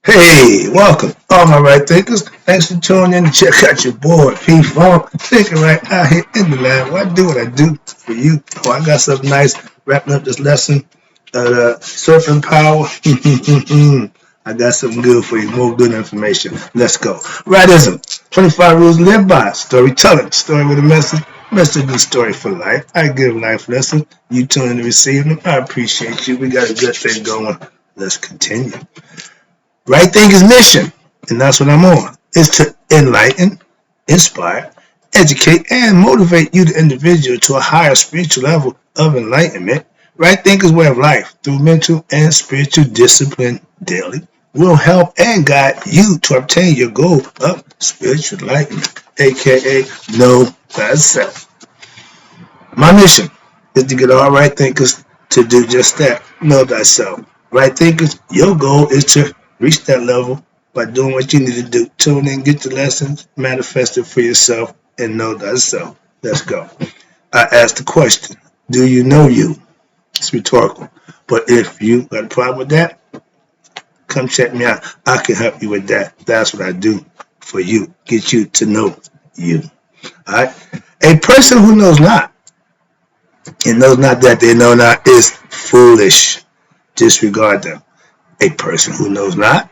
Hey, welcome, all my right thinkers. Thanks for tuning in to check out your boy, P Funk. Thinking right out here in the lab. Why do what I do for you? Oh, I got something nice wrapping up this lesson. Serpent power. I got something good for you. More good information. Let's go. Rightism. 25 rules to live by. Storytelling. Story with a message. Message and story for life. I give life lessons. You tune in to receive them. I appreciate you. We got a good thing going. Let's continue. Right Thinker's mission, and that's what I'm on, is to enlighten, inspire, educate, and motivate you, the individual, to a higher spiritual level of enlightenment. Right Thinker's way of life, through mental and spiritual discipline daily, will help and guide you to obtain your goal of spiritual enlightenment, aka know thyself. My mission is to get all right thinkers to do just that, know thyself. Right thinkers, your goal is to reach that level by doing what you need to do. Tune in, get the lessons, manifest it for yourself, and know thyself. Let's go. I asked the question, do you know you? It's rhetorical. But if you got a problem with that, come check me out. I can help you with that. That's what I do for you. Get you to know you. Alright? A person who knows not, and knows not that they know not, is foolish. Disregard them. A person who knows not,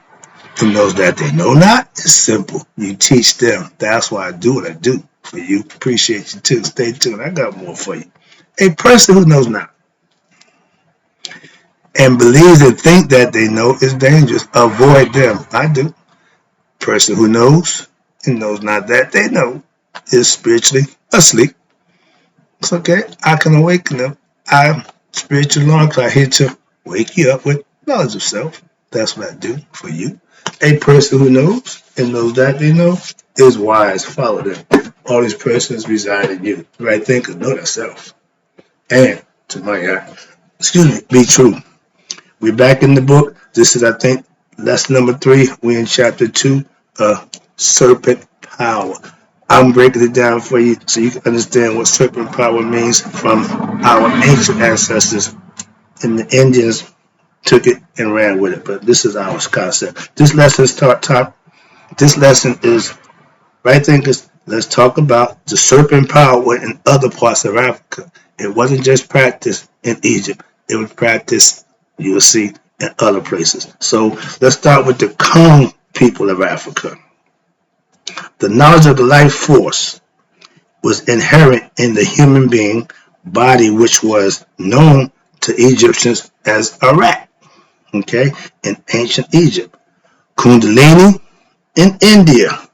who knows that they know not, is simple. You teach them. That's why I do what I do for you. Appreciate you too. Stay tuned. I got more for you. A person who knows not and believes and think that they know is dangerous. Avoid them. I do. Person who knows and knows not that they know is spiritually asleep. It's okay. I can awaken them. I'm spiritual alarm clock here to wake you up with knowledge of self. That's what I do for you. A person who knows and knows that they know is wise. Follow them. All these persons reside in you. Right thinker, know thyself. And to my be true. We're back in the book. This is, I think, lesson number 3. We're in chapter 2, Serpent Power. I'm breaking it down for you so you can understand what serpent power means from our ancient ancestors. And the Indians took it and ran with it, but this is our concept. This lesson is right thinkers. Let's talk about the serpent power in other parts of Africa. It wasn't just practiced in Egypt. It was practiced, you will see, in other places. So let's start with the Kong people of Africa. The knowledge of the life force was inherent in the human being body, which was known to Egyptians as a rat. Okay, in ancient Egypt, Kundalini in India,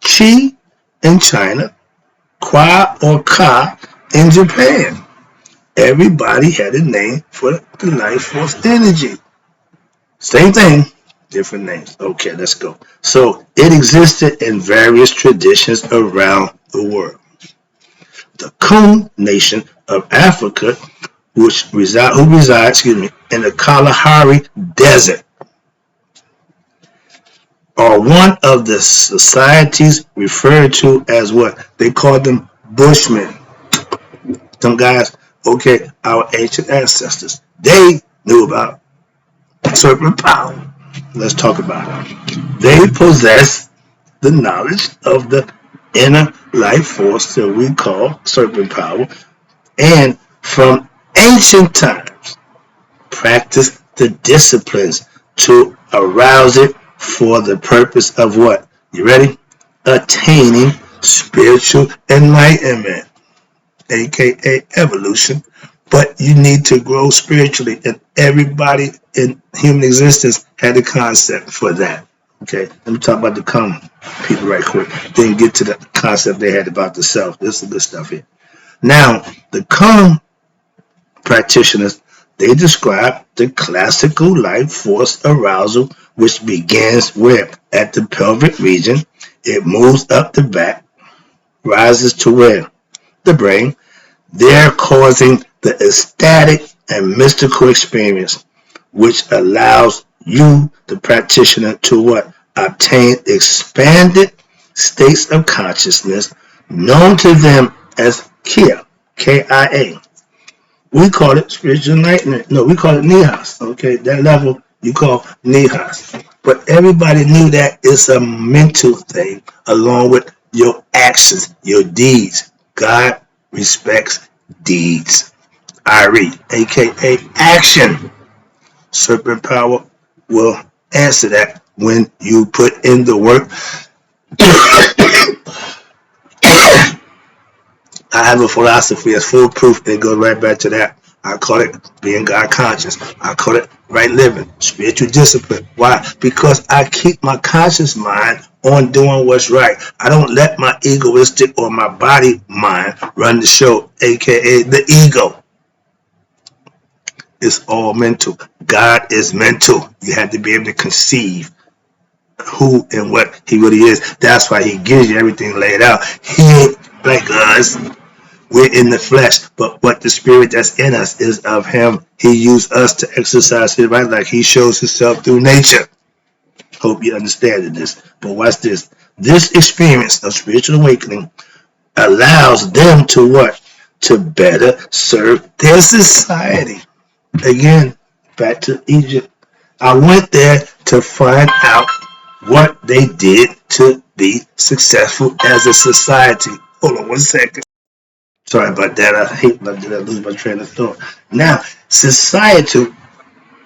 Chi in China, Kwa or Ka in Japan. Everybody had a name for the life force energy. Same thing, different names. Okay, let's go. So it existed in various traditions around the world. The Kun nation of Africa, who resides in the Kalahari Desert, are one of the societies referred to as what? They call them Bushmen. Some guys, okay, our ancient ancestors, they knew about serpent power. Let's talk about it. They possess the knowledge of the inner life force that we call serpent power, and from ancient times practice the disciplines to arouse it for the purpose of what? You ready? Attaining spiritual enlightenment, aka evolution. But you need to grow spiritually, and everybody in human existence had a concept for that. Okay, let me talk about the common people right quick, then get to the concept they had about the self. This is the good stuff here. Now, the common practitioners, they describe the classical life force arousal, which begins where? At the pelvic region. It moves up the back, rises to where? The brain. There causing the ecstatic and mystical experience, which allows you, the practitioner, to what? Obtain expanded states of consciousness known to them as Kia, K-I-A. We call it spiritual enlightenment. No, we call it Nihas. Okay, that level you call Nihas. But everybody knew that it's a mental thing along with your actions, your deeds. God respects deeds. WRIGHT, aka action. Serpent power will answer that when you put in the work. I have a philosophy that's foolproof that goes right back to that. I call it being God conscious. I call it right living, spiritual discipline. Why? Because I keep my conscious mind on doing what's right. I don't let my egoistic or my body mind run the show, aka the ego. It's all mental. God is mental. You have to be able to conceive who and what he really is. That's why he gives you everything laid out. He ain't like us. We're in the flesh, but what the spirit that's in us is of him. He used us to exercise his right, like he shows himself through nature. Hope you understand this. But watch this. This experience of spiritual awakening allows them to what? To better serve their society. Again, back to Egypt. I went there to find out what they did to be successful as a society. Hold on one second. Sorry about that. I hate when I lose my train of thought. Now, societal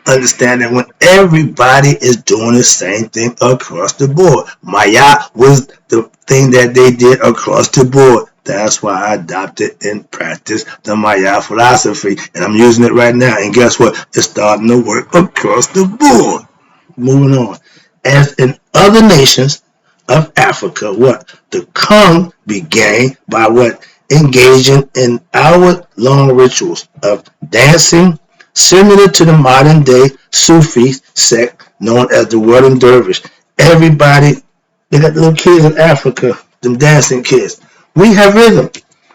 understanding when everybody is doing the same thing across the board. Maya was the thing that they did across the board. That's why I adopted and practiced the Maya philosophy. And I'm using it right now. And guess what? It's starting to work across the board. Moving on. As in other nations of Africa, what? The Kong began by what? Engaging in hour-long rituals of dancing, similar to the modern day Sufi sect known as the Wooden Dervish. Everybody, they got the little kids in Africa, them dancing kids. We have rhythm.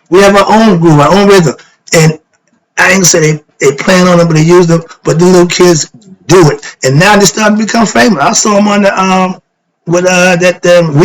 We have our own groove, our own rhythm. And I ain't say they plan on them, but they use them, but the little kids do it. And now they start to become famous. I saw them on the, we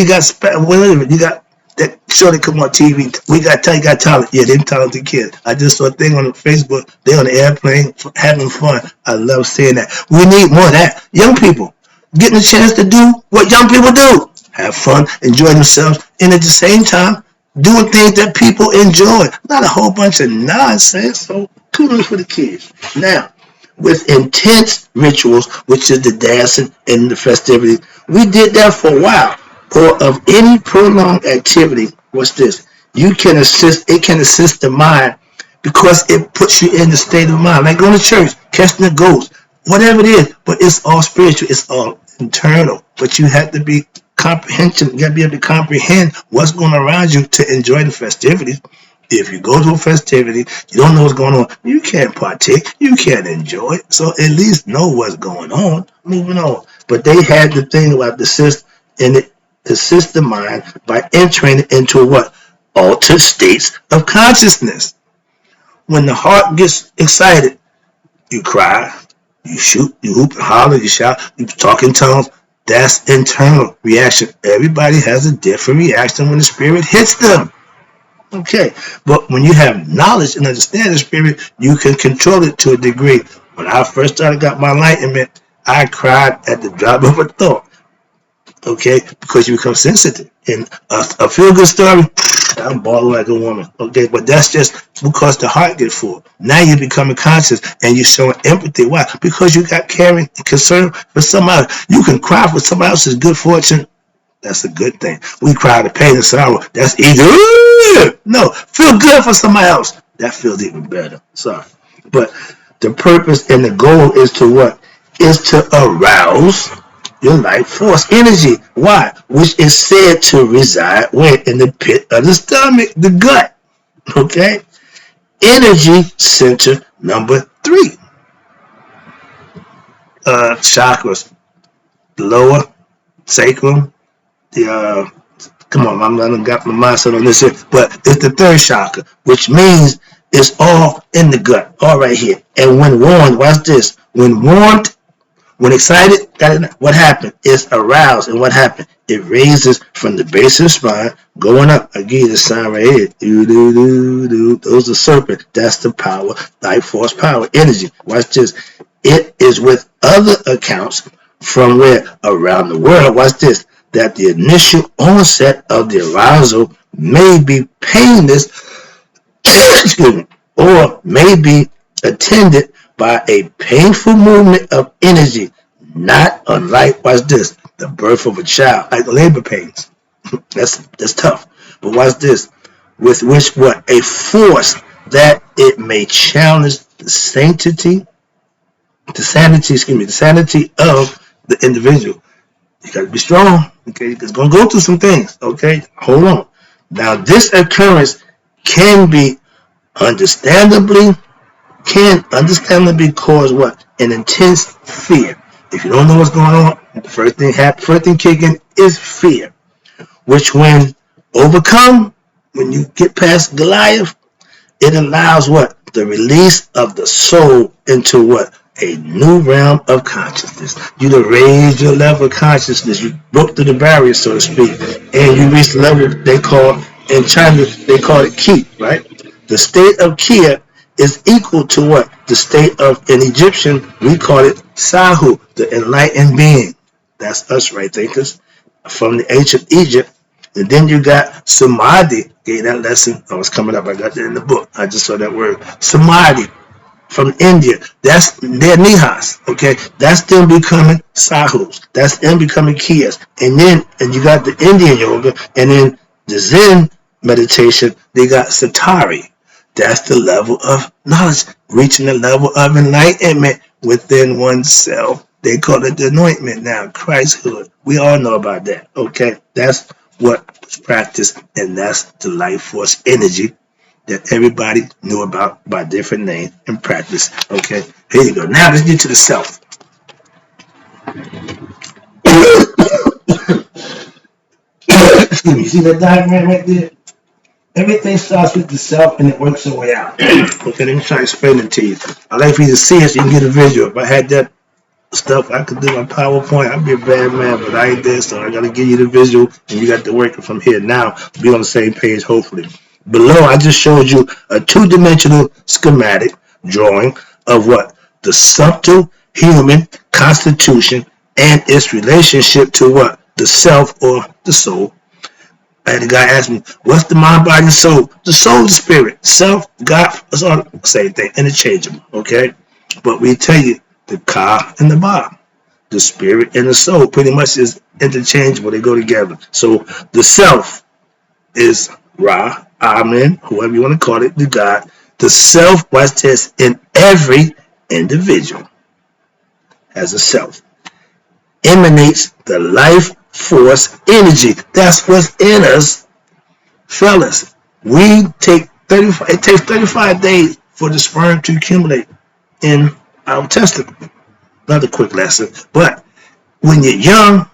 got, whatever, you got, that show that come on TV. We got talent. Yeah, them talented kids. I just saw a thing on Facebook. They on the airplane having fun. I love seeing that. We need more of that. Young people getting a chance to do what young people do. Have fun, enjoy themselves, and at the same time, doing things that people enjoy. Not a whole bunch of nonsense. So kudos for the kids. Now, with intense rituals, which is the dancing and the festivities, we did that for a while. Or of any prolonged activity, what's this? It can assist the mind because it puts you in the state of mind. Like going to church, catching the ghost, whatever it is, but it's all spiritual, it's all internal. But you have to be comprehensive, you have to be able to comprehend what's going on around you to enjoy the festivities. If you go to a festivity, you don't know what's going on, you can't partake, you can't enjoy it. So at least know what's going on. Moving on. But they had the thing about the system, and it assist the mind by entering into what? Altered states of consciousness. When the heart gets excited, you cry, you shoot, you hoop and holler, you shout, you talk in tongues. That's internal reaction. Everybody has a different reaction when the spirit hits them. Okay, but when you have knowledge and understand the spirit, you can control it to a degree. When I first started got my enlightenment, I cried at the drop of a thought. Okay, because you become sensitive. And a feel-good story, I'm bawling like a woman. Okay, but that's just because the heart gets full. Now you're becoming conscious and you're showing empathy. Why? Because you got caring and concern for somebody else. You can cry for somebody else's good fortune. That's a good thing. We cry the pain and sorrow. That's easy. No, feel good for somebody else. That feels even better. Sorry. But the purpose and the goal is to what? Is to arouse your life force energy. Why? Which is said to reside where? In the pit of the stomach, the gut. Okay? Energy center number 3. Chakras. The lower sacrum. The come on, I'm not got my mindset on this here, but it's the 3rd chakra, which means it's all in the gut, all right here. And when warmed, watch this. When warmed, when excited, what happened? It's aroused, and what happened? It raises from the base of the spine, going up. I give you the sign right here. Those are serpent. That's the power, life force power, energy. Watch this. It is with other accounts from where around the world, watch this, that the initial onset of the arousal may be painless, excuse me, or may be attended by a painful movement of energy, not unlike, watch this, the birth of a child, like the labor pains. That's tough. But watch this, with which what a force that it may challenge the sanity of the individual. You got to be strong. Okay, it's gonna go through some things. Okay, hold on. Now this occurrence can be understandably cause what an intense fear. If you don't know what's going on, the first thing kicking is fear, which when overcome, when you get past Goliath, it allows what? The release of the soul into what? A new realm of consciousness. You to raise your level of consciousness. You broke through the barrier, so to speak, and you reach the level they call, in China, they call it Ki, right? The state of Kia is equal to what? The state of, in Egyptian, we call it Sahu, the enlightened being. That's us, right, thinkers? From the ancient Egypt. And then you got Samadhi. Okay, that lesson, I was coming up, I got that in the book. I just saw that word. Samadhi from India. That's their Nihas. Okay, that's them becoming Sahus. That's them becoming Kiyas. And you got the Indian yoga, and then the Zen meditation, they got Satari. That's the level of knowledge, reaching the level of enlightenment within oneself. They call it the anointment now, Christhood. We all know about that. Okay, that's what was practiced, and that's the life force energy that everybody knew about by different names and practice. Okay, here you go. Now let's get to the self. Excuse me. See that diagram right there? Everything starts with the self and it works its way out. Okay, let me try to explain it to you. I like for you to see it so you can get a visual. If I had that stuff, I could do my PowerPoint. I'd be a bad man, but I ain't there, so I gotta give you the visual, and you got to work it from here. Now, be on the same page, hopefully. Below, I just showed you a two-dimensional schematic drawing of what? The subtle human constitution and its relationship to what? The self or the soul. I had a guy ask me, what's the mind, body, and soul? The soul is the spirit. Self, God, it's all the same thing, interchangeable, okay? But we tell you, the Ka and the Ba, the spirit and the soul pretty much is interchangeable. They go together. So the self is Ra, Amen, whoever you want to call it, the God. The self, watch this, in every individual as a self, emanates the life force energy. That's what's in us, fellas. It takes 35 days for the sperm to accumulate in our testicle. Another quick lesson. But when you're young,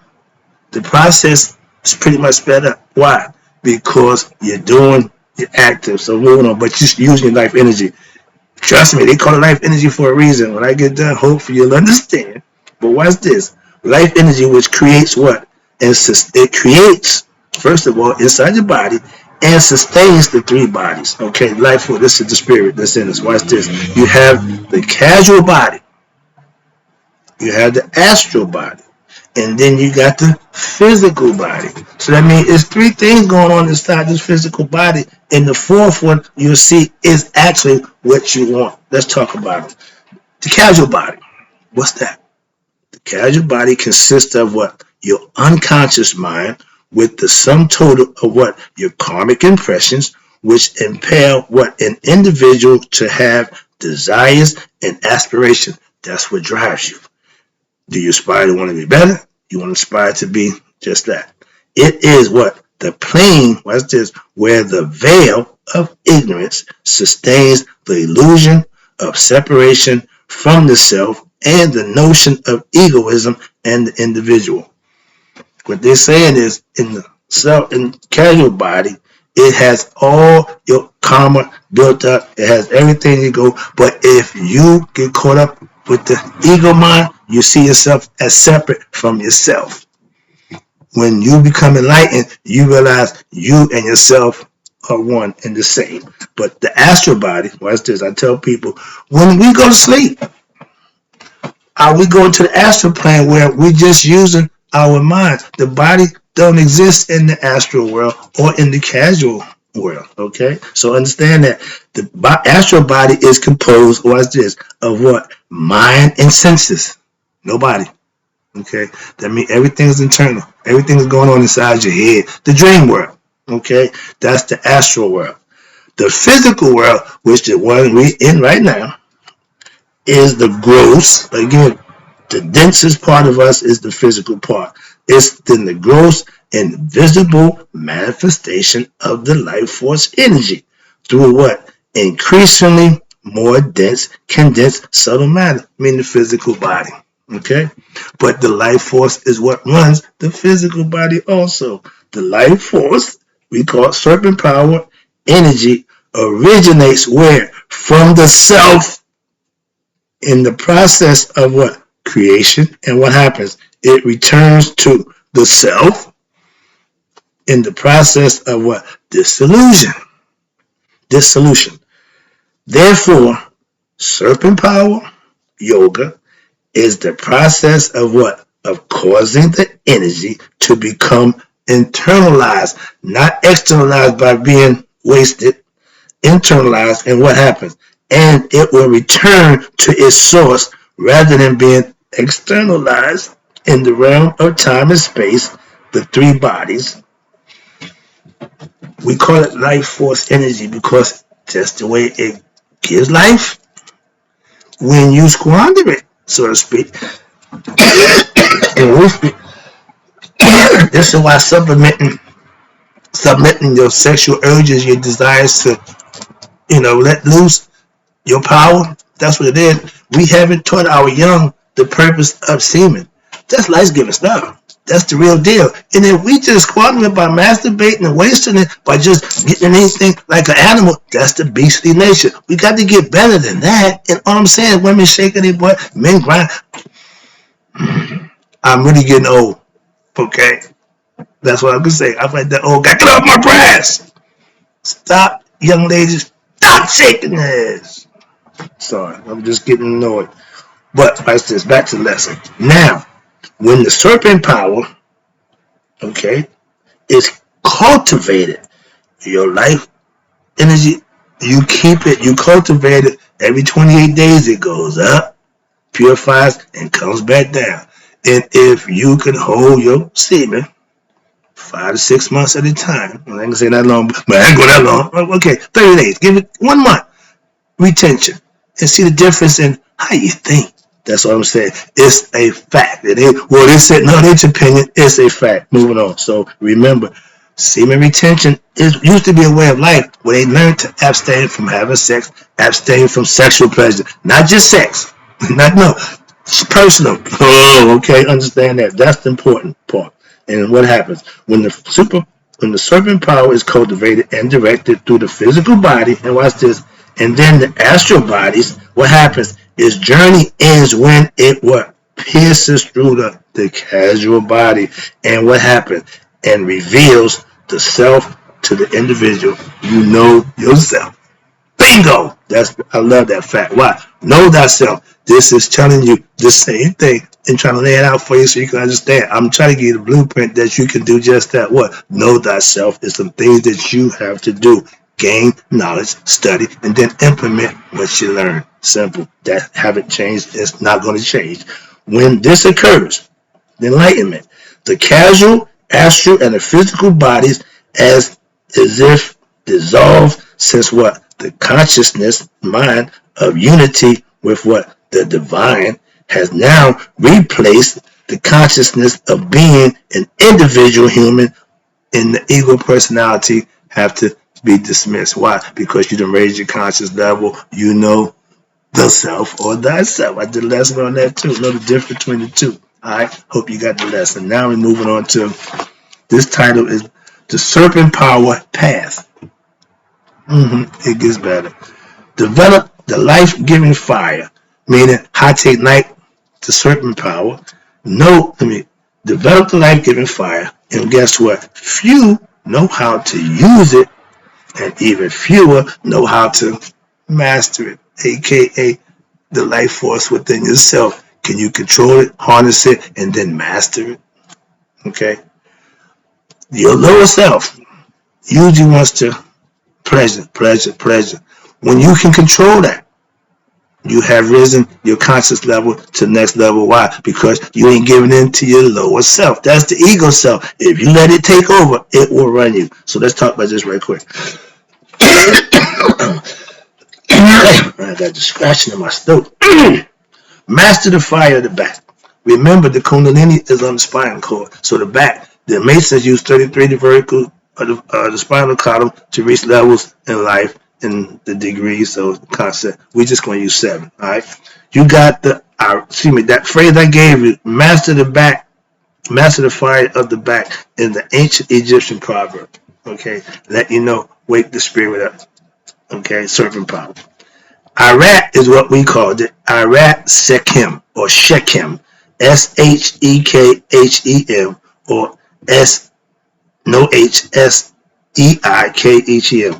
the process is pretty much sped up. Why? Because you're active. So moving on, but just using your life energy. Trust me, they call it life energy for a reason. When I get done, hopefully you'll understand. But watch this. Life energy, which creates what? It creates, first of all, inside your body and sustains the three bodies. Okay, life force, this is the spirit that's in us. Watch this. You have the casual body. You have the astral body. And then you got the physical body. So that means it's three things going on inside this physical body. And the fourth one you'll see is actually what you want. Let's talk about it. The casual body. What's that? The casual body consists of what? Your unconscious mind with the sum total of what? Your karmic impressions, which impel what? An individual to have desires and aspirations. That's what drives you. Do you aspire to want to be better? You want to aspire to be just that. It is what? The plane, what's this? Where the veil of ignorance sustains the illusion of separation from the self and the notion of egoism and the individual. What they're saying is in the self and casual body, it has all your karma built up. It has everything you go. But if you get caught up with the ego mind, you see yourself as separate from yourself. When you become enlightened, you realize you and yourself are one and the same. But the astral body, watch this, I tell people, when we go to sleep, Are we going to the astral plane where we're just using our mind? The body don't exist in the astral world or in the casual world. Okay, so understand that the astral body is composed, watch this, of what? Mind and senses. Nobody. Okay, that means everything is internal. Everything is going on inside your head. The dream world. Okay, that's the astral world. The physical world, which the one we're in right now, is the gross. Again, the densest part of us is the physical part. It's then the gross and visible manifestation of the life force energy through what? Increasingly more dense, condensed, subtle matter, meaning the physical body. Okay? But the life force is what runs the physical body also. The life force, we call it serpent power, energy, originates where? From the self in the process of what? Creation. And what happens? It returns to the self in the process of what? Dissolution. Therefore, serpent power, yoga, is the process of what? Of causing the energy to become internalized, not externalized by being wasted, internalized, and what happens? And it will return to its source rather than being externalized in the realm of time and space, the three bodies. We call it life force energy because just the way it gives life, when you squander it, so to speak, and we speak, this is why submitting your sexual urges, your desires to, let loose your power. That's what it is. We haven't taught our young the purpose of semen. That's life-giving stuff. That's the real deal. And if we just squander it by masturbating and wasting it by just getting anything like an animal, that's the beastly nature. We got to get better than that. And all I'm saying, women shaking their butt, men grind. I'm really getting old. Okay? That's what I'm going to say. I'm like that old guy. Get off my breast! Stop, young ladies. Stop shaking this. Sorry, I'm just getting annoyed. But watch this. Back to the lesson. Now, when the serpent power, okay, is cultivated, your life energy, you keep it, you cultivate it. Every 28 days it goes up, purifies, and comes back down. And if you can hold your semen 5 to 6 months at a time, I ain't gonna say that long, but I ain't go that long. Okay, 30 days. Give it 1 month retention and see the difference in how you think. That's what I'm saying. It's a fact. It ain't, well, they said, no, that's your opinion. It's a fact. Moving on. So remember, semen retention used to be a way of life where they learned to abstain from having sex, abstain from sexual pleasure. Not just sex. No. It's personal. Oh, okay. Understand that. That's the important part. And what happens? When the serpent power is cultivated and directed through the physical body, and watch this, and then the astral bodies, what happens? Its journey ends when it what? Pierces through the casual body. And what happens? And reveals the self to the individual. You know yourself. Bingo! I love that fact. Why? Know thyself. This is telling you the same thing and trying to lay it out for you so you can understand. I'm trying to give you the blueprint that you can do just that. What? Know thyself is some things that you have to do. Gain knowledge, study, and then implement what you learn. Simple. That haven't changed. It's not going to change. When this occurs, the enlightenment, the casual, astral, and the physical bodies as if dissolve, since what? The consciousness, mind of unity with what? The divine has now replaced the consciousness of being an individual human, and the ego personality have to be dismissed. Why? Because you done raised your conscious level. You know the self or thyself. I did a lesson on that too. Know the difference between the two. Alright, hope you got the lesson. Now we're moving on to this title is The Serpent Power Path. It gets better. Develop the life-giving fire, meaning take night to serpent power. Develop the life-giving fire, and guess what? Few know how to use it, and even fewer know how to master it, aka the life force within yourself Can you control it, harness it, and then master it? Okay. Your lower self usually wants to pleasure, pleasure, pleasure. When you can control that, you have risen your conscious level to the next level. Why? Because you ain't giving in to your lower self. That's the ego self. If you let it take over, it will run you. So let's talk about this right quick. I got the scratching in my throat. Master the fire of the back. Remember, the Kundalini is on the spinal cord. So the back, the Masons use 33 the vertical the spinal column to reach levels in life in the degrees. So the concept, we're just going to use 7. All right. You got that phrase I gave you, master the back, master the fire of the back, in the ancient Egyptian proverb. Okay. Let you know, wake the spirit up. Okay. Serpent power. Iraq is what we called it. Iraq Shechem or Shechem. Shekhem or Seikem.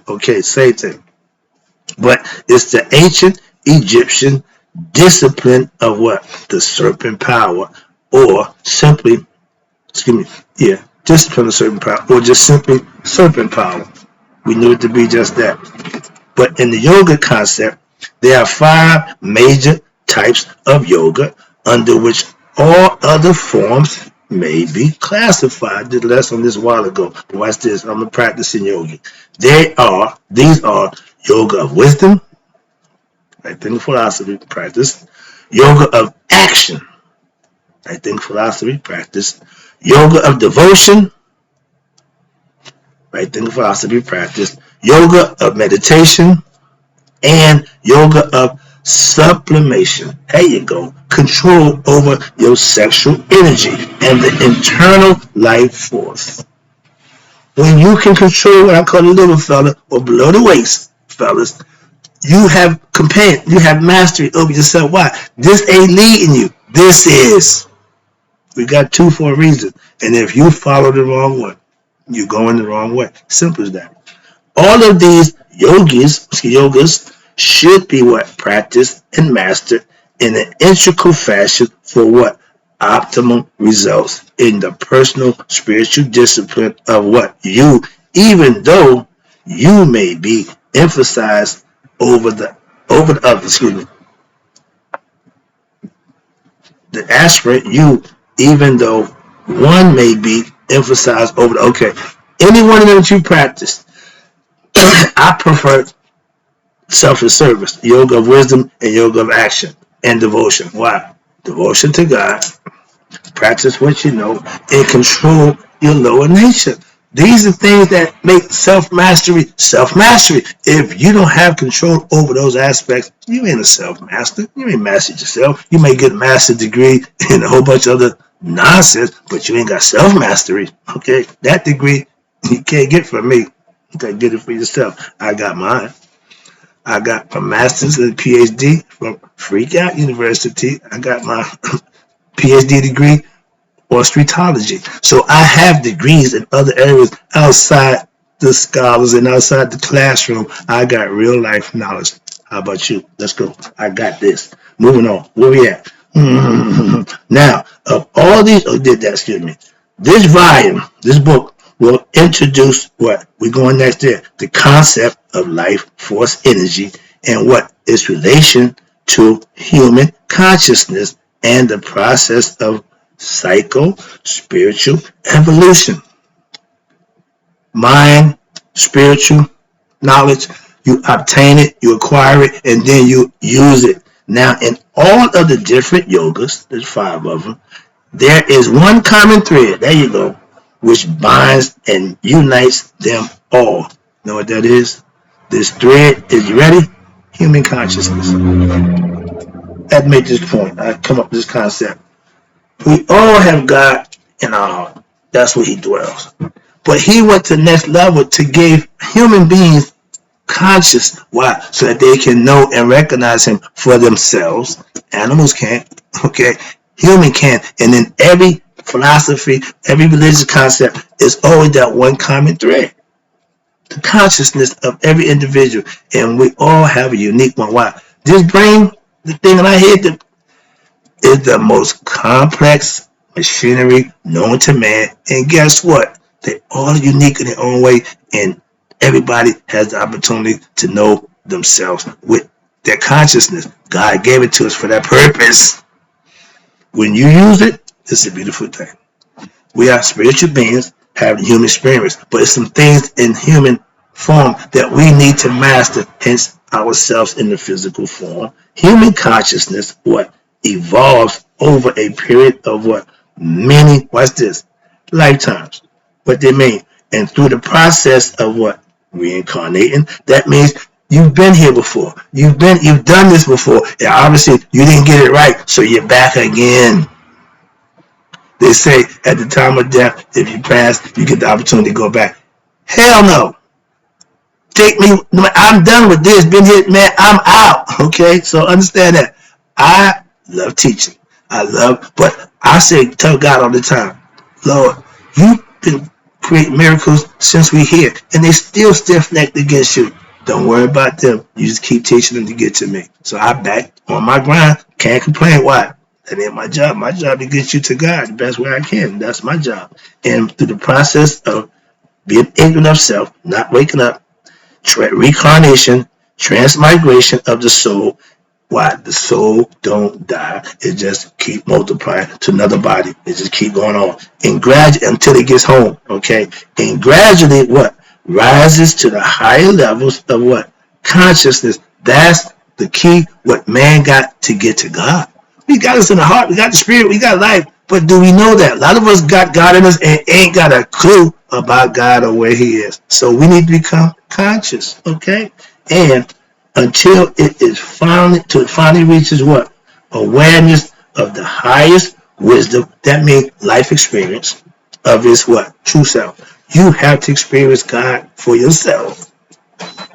Okay, same thing. But it's the ancient Egyptian discipline of what? The serpent power, or simply, discipline of serpent power, or just simply serpent power. We knew it to be just that. But in the yoga concept, there are 5 major types of yoga under which all other forms may be classified. Did a lesson on this a while ago. But watch this. I'm a practicing yogi. These are yoga of wisdom, right? Think of philosophy, practice. Yoga of action, right? Think of philosophy, practice. Yoga of devotion, right? Think of philosophy, practice. Yoga of meditation, and yoga of sublimation. There you go. Control over your sexual energy and the internal life force. When you can control what I call the little fella or below the waist, fellas, you have mastery over yourself. Why? This ain't leading you. This is. We got 2 for a reason. And if you follow the wrong one, you're going the wrong way. Simple as that. All of these yogas should be what? Practiced and mastered in an integral fashion for what? Optimal results in the personal spiritual discipline of what? You, even though you may be emphasized over the other, the aspirant, you, even though one may be emphasized over the, okay, any one of them that you practice, I prefer selfless service, yoga of wisdom, and yoga of action and devotion. Why? Devotion to God, practice what you know, and control your lower nature. These are things that make self-mastery. If you don't have control over those aspects, you ain't a self-master. You ain't mastered yourself. You may get a master's degree and a whole bunch of other nonsense, but you ain't got self-mastery. Okay? That degree you can't get from me. You gotta get it for yourself. I got mine. I got my master's and PhD from Freak Out University. I got my PhD degree on streetology. So I have degrees in other areas outside the scholars and outside the classroom. I got real life knowledge. How about you? Let's go. I got this. Moving on. Where we at? Now, of all these, this volume, this book, will introduce what? We're going next there. The concept of life force energy and what its relation to human consciousness and the process of psycho-spiritual evolution. Mind, spiritual knowledge, you obtain it, you acquire it, and then you use it. Now, in all of the different yogas, there's 5 of them, there is one common thread, there you go, which binds and unites them all. Know what that is? This thread, is you ready? Human consciousness. Let's make this point. I come up with this concept. We all have God in our heart. That's where he dwells. But he went to the next level to give human beings conscious. Why? So that they can know and recognize him for themselves. Animals can't. Okay? Human can. And in every philosophy, every religious concept is always that one common thread. The consciousness of every individual. And we all have a unique one. Why? This brain, the thing in our head, is the most complex machinery known to man. And guess what? They're all unique in their own way, and everybody has the opportunity to know themselves with their consciousness. God gave it to us for that purpose. When you use it, it's a beautiful thing. We are spiritual beings having human experience, but it's some things in human form that we need to master, hence ourselves in the physical form. Human consciousness, what, evolves over a period of what, many, watch this, lifetimes. What they mean. And through the process of what, reincarnating, that means you've been here before. You've done this before. And obviously you didn't get it right, so you're back again. They say at the time of death, if you pass, you get the opportunity to go back. Hell no. Take me. I'm done with this. Been here, man. I'm out. Okay, so understand that. I love teaching. But I say, tell God all the time, Lord, you've been creating miracles since we're here, and they still stiff-necked against you. Don't worry about them. You just keep teaching them to get to me. So I back on my grind. Can't complain. Why? That ain't my job. My job to get you to God the best way I can. That's my job. And through the process of being ignorant of self, not waking up, reincarnation, transmigration of the soul. Why? The soul don't die. It just keep multiplying to another body. It just keep going on. And gradually until it gets home. Okay? And gradually what? Rises to the higher levels of what? Consciousness. That's the key what man got to get to God. We got us in the heart. We got the spirit. We got life. But do we know that? A lot of us got God in us and ain't got a clue about God or where he is. So we need to become conscious, okay? And until it finally reaches what? Awareness of the highest wisdom. That means life experience of his what? True self. You have to experience God for yourself.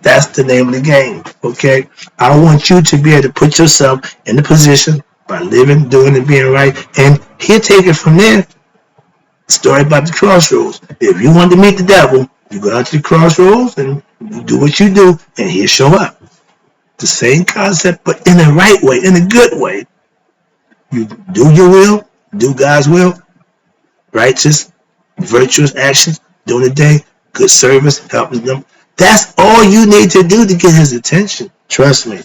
That's the name of the game, okay? I want you to be able to put yourself in the position by living, doing, and being right. And he'll take it from there. Story about the crossroads. If you want to meet the devil, you go out to the crossroads and you do what you do, and he'll show up. The same concept, but in the right way, in a good way. You do your will, do God's will, righteous, virtuous actions, during the day, good service, helping them. That's all you need to do to get his attention. Trust me.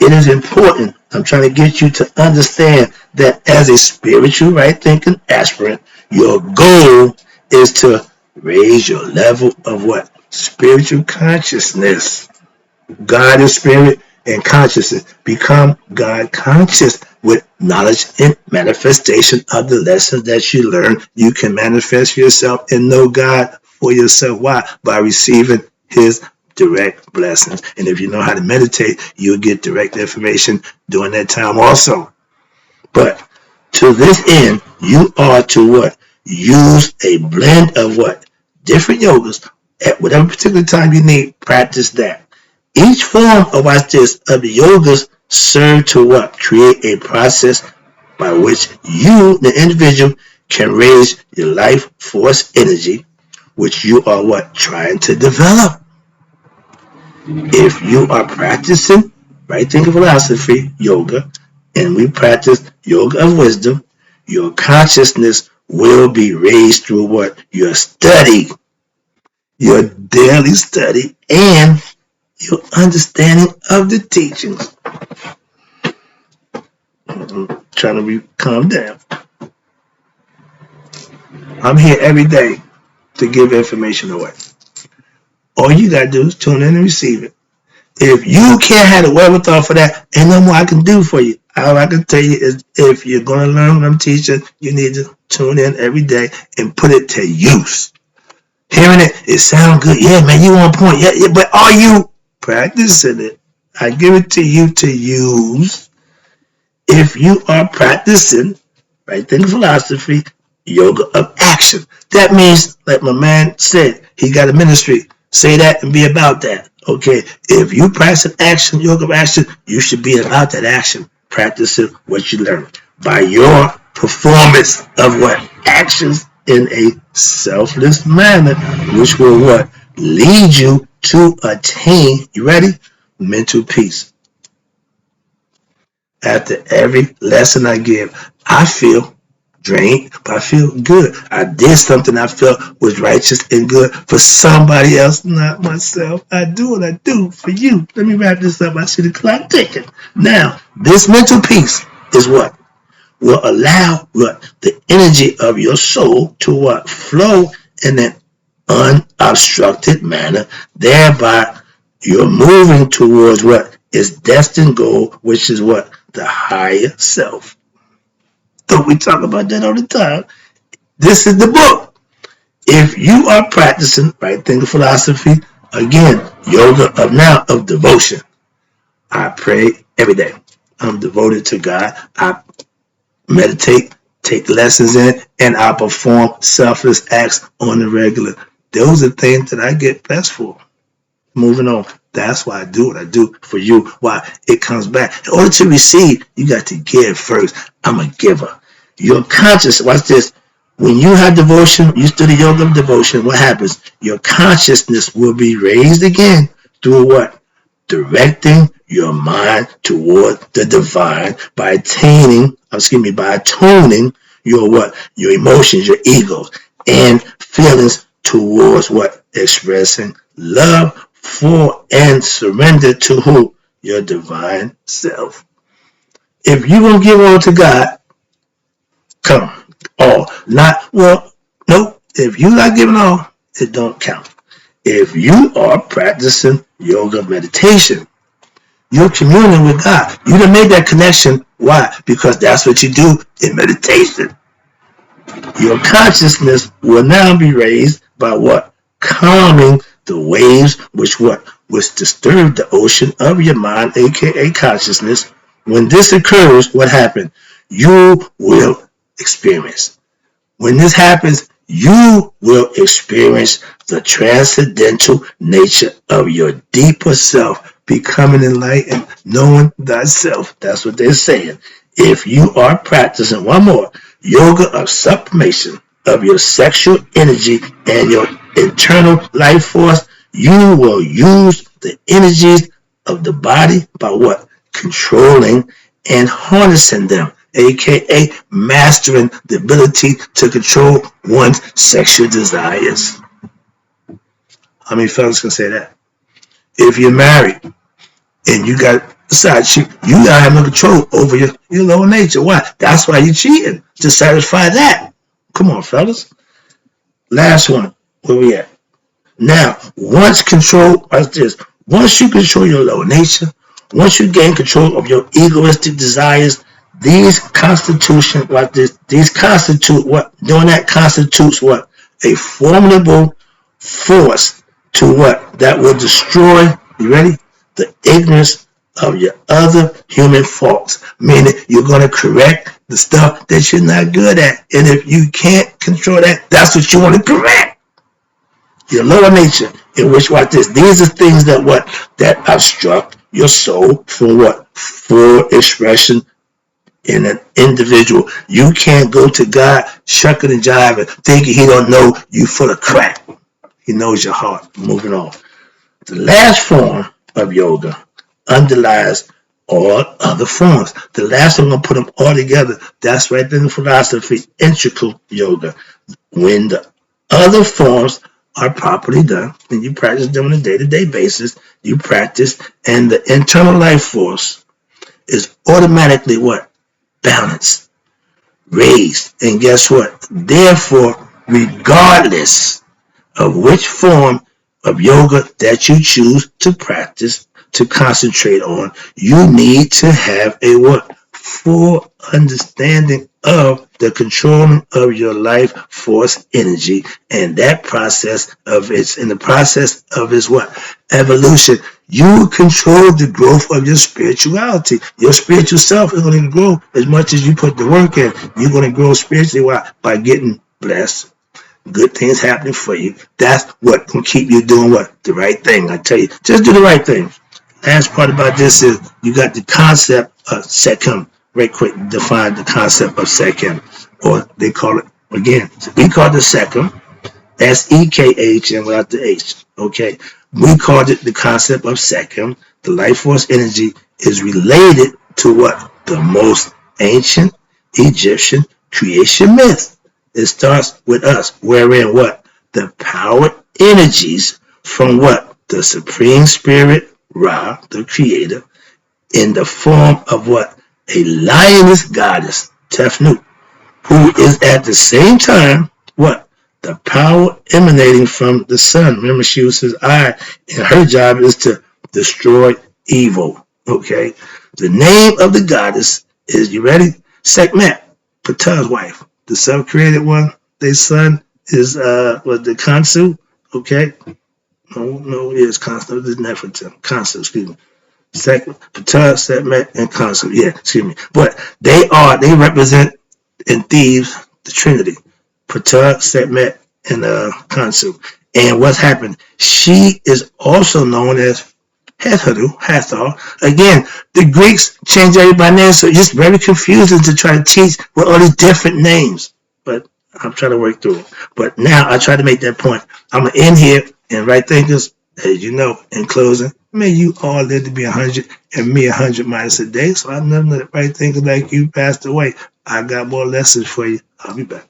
It is important. I'm trying to get you to understand that as a spiritual right thinking aspirant, your goal is to raise your level of what? Spiritual consciousness. God is spirit and consciousness. Become God conscious with knowledge and manifestation of the lessons that you learn. You can manifest yourself and know God for yourself. Why? By receiving his direct blessings. And if you know how to meditate, you'll get direct information during that time also. But to this end, you are to what? Use a blend of what? Different yogas. At whatever particular time you need, practice that. Each form of the yogas serve to what? Create a process by which you, the individual, can raise your life force energy, which you are what? Trying to develop. If you are practicing right thinking philosophy, yoga, and we practice yoga of wisdom, your consciousness will be raised through what? Your study, your daily study, and your understanding of the teachings. I'm trying to calm down. I'm here every day to give information away. All you got to do is tune in and receive it. If you can't have the wherewithal for that, ain't no more I can do for you. All I can tell you is if you're going to learn what I'm teaching, you need to tune in every day and put it to use. Hearing it sounds good. Yeah, man, you on point. Yeah, but are you practicing it? I give it to you to use. If you are practicing right thinking philosophy, yoga of action. That means, like my man said, he got a ministry. Say that and be about that. Okay, if you practice action, yoga of action, you should be about that action, practicing what you learn by your performance of what? Actions in a selfless manner, which will what? Lead you to attain, you ready? Mental peace. After every lesson I give, I feel drained, but I feel good. I did something I felt was righteous and good for somebody else, not myself. I do what I do for you. Let me wrap this up. I see the clock ticking. Now, this mental peace is what will allow what the energy of your soul to what flow in an unobstructed manner, thereby you're moving towards what is destined goal, which is what the higher self. Don't we talk about that all the time? This is the book. If you are practicing right thinking philosophy, again, yoga of now of devotion. I pray every day. I'm devoted to God. I meditate, take lessons in, and I perform selfless acts on the regular. Those are things that I get blessed for. Moving on. That's why I do what I do for you. Why? It comes back. In order to receive, you got to give first. I'm a giver. Your conscious, watch this. When you have devotion, you study yoga of devotion, what happens? Your consciousness will be raised again through what? Directing your mind toward the divine by by atoning your what? Your emotions, your ego, and feelings towards what? Expressing love for and surrender to who? Your divine self. If you're going to give all to God, come. All. Not, well, nope. If you're not giving all, it don't count. If you are practicing yoga meditation, you're communing with God. You done made that connection. Why? Because that's what you do in meditation. Your consciousness will now be raised by what? Calming the waves which disturb the ocean of your mind, aka consciousness. When this occurs, what happens? You will experience. When this happens, you will experience the transcendental nature of your deeper self, becoming enlightened, knowing thyself. That's what they're saying. If you are practicing, one more, yoga of sublimation of your sexual energy and your internal life force, you will use the energies of the body by what? Controlling and harnessing them, aka mastering the ability to control one's sexual desires. How many fellas can say that? If you're married and you got a side chick, you gotta have no control over your lower nature. Why? That's why you're cheating, to satisfy that. Come on, fellas. Last one. Where we at? Now, once you control your lower nature, once you gain control of your egoistic desires, these constitute what? Doing that constitutes what? A formidable force to what? That will destroy, you ready? The ignorance of your other human faults. Meaning you're going to correct the stuff that you're not good at. And if you can't control that, that's what you want to correct. Your lower nature, in which what this? These are things that obstruct your soul from what? Full expression in an individual. You can't go to God shucking and jiving, thinking he don't know you full of crap. He knows your heart. Moving on. The last form of yoga underlies all other forms. The last one, I'm going to put them all together. That's right in the philosophy, integral yoga. When the other forms are properly done, and you practice them on a day-to-day basis, you practice, and the internal life force is automatically what? Balanced, raised, and guess what? Therefore, regardless of which form of yoga that you choose to practice, to concentrate on, you need to have a what? Full understanding of the controlling of your life force energy, and that process of its what? Evolution. You control the growth of your spirituality. Your spiritual self is going to grow as much as you put the work in. You're going to grow spiritually. Why? By getting blessed. Good things happening for you. That's what can keep you doing what? The right thing. I tell you, just do the right thing. Last part about this is you got the concept of Sekhem. Right quick, define the concept of Sekhem. Or they call it, again, we call it Sekhem, S-E-K-H and without the H. Okay. We called it the concept of Sekhem. The life force energy is related to what? the most ancient Egyptian creation myth. It starts with us, wherein what? The power energies from what? The Supreme Spirit, Ra, the Creator, in the form of what? A lioness goddess, Tefnut, who is at the same time what? The power emanating from the sun. Remember, she was his eye, and her job is to destroy evil. Okay? The name of the goddess is, you ready? Sekhmet, Ptah's wife. The self-created one. Their son is was the Khonsu. Okay? No, it is Khonsu. This is Nefertiti. Khonsu, excuse me. Ptah, Sekhmet, and Khonsu. Yeah, excuse me. But they represent in Thieves the Trinity. Ptah, Sekhmet, and Khonsu. And what's happened? She is also known as Hathor. Again, the Greeks changed everybody's name, so it's just very confusing to try to teach with all these different names. But I'm trying to work through it. But now I try to make that point. I'm going to end here, and right thinkers, as you know, in closing, may you all live to be 100 and me 100 minus a day. So I never let right thinkers like you passed away. I got more lessons for you. I'll be back.